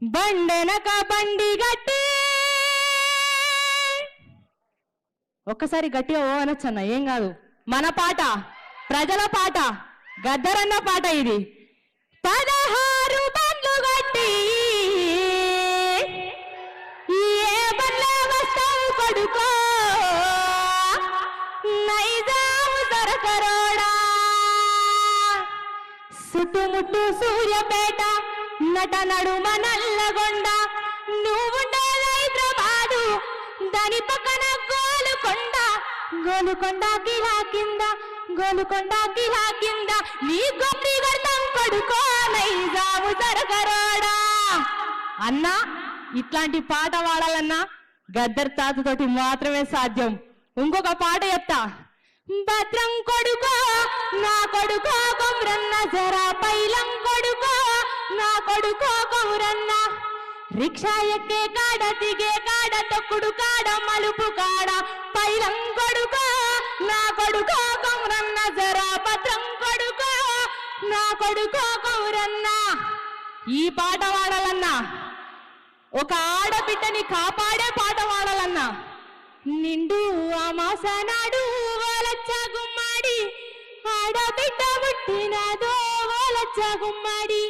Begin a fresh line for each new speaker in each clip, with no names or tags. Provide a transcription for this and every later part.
బండెనక బండి గట్టి ఒక్కసారి గట్టిగా ఓ అనొచ్చన్న, ఏం కాదు. మన పాట, ప్రజల పాట, గద్దరన్న పాట ఇది. 16 బండ్లు గట్టి ఏ బండ్లో వస్తావు కొడుకో, నైజాము దొరకరోడా. చుట్టుముట్టు సూర్యపేట, నట నడుమ నల్లగొండ, నువ్వుండేది హైదరాబాదు, దాని పక్కన గోలుకొండ. గోలుకొండ కిలా కింద, గోలుకొండ కిలా కింద, నీ గొప్పి గర్తం కొడుకో, నైజాము దొరకరోడా. అన్నా, ఇట్లాంటి పాట పాడాలన్నా గద్దర్ తాతతోటి మాత్రమే సాధ్యం. ఇంకొక పాట చెప్తా. భద్రం కొడుకో నా కొడుకో కొమరన్న, జరా పైలం కొడుకో నా కొడుకో కొమరన్న. రిక్షా ఎక్కే కాడ, దిగే కాడ, తొక్కుడు కాడ, మలుపు కాడ, పైలం కొడుకో నా కొడుకో కొమరన్న, జరా భద్రం కొడుకో నా కొడుకో కొమరన్న. ఈ పాట పాడాలన్నా, ఒక ఆడబిడ్డని కాపాడే పాట పాడాలన్నా, నిండు అమాసనాడు ఓలచ్చ గుమ్మాడి, ఆడబిడ్డ పుట్టినదో ఓలచ్చ గుమ్మాడి,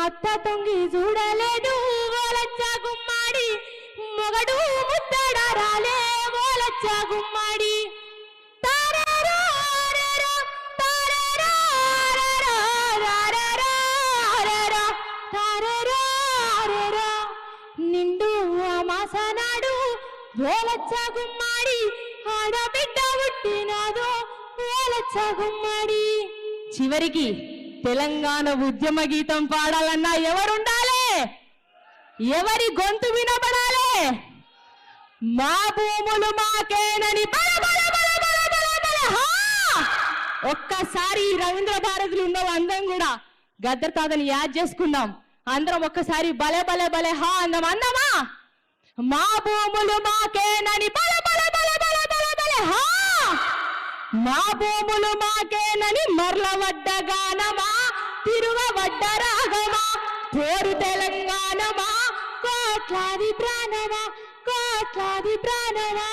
అత్త తొంగి చూడలేదు ఓలచ్చ గుమ్మాడి, మొగడు ముద్దడ రాలే ఓలచ్చ గుమ్మాడి. నిండు అమాసనాడు ఓలచ్చ గుమ్మాడి, ఆడబిడ్డ పుట్టినదో ఓలచ్చ గుమ్మాడి. చివరికి తెలంగాణ ఉద్యమ గీతం పాడాలన్నా ఎవరుండాలి? ఎవరి గొంతు వినబడాలి? మా భూములు మాకేనని బల బల బల బల బల బల హా! ఒక్కసారి రవీంద్ర భారతిలో ఉన్న అందరం కూడా గద్దర్ తాతని యాద్ చేసుకుందాం. అందరం ఒక్కసారి బలే బలే బలే హా అందం అందమా. మా భూములు మాకేనని బల బల బల బల బల బల హా! మా భూములు మాకేనని మర్లవడ్డ గానమా, తిరుగవడ్డ రాగమా, పోరు తెలంగాణమా, కోట్లాది ప్రాణమా, కోట్లాది ప్రాణమా.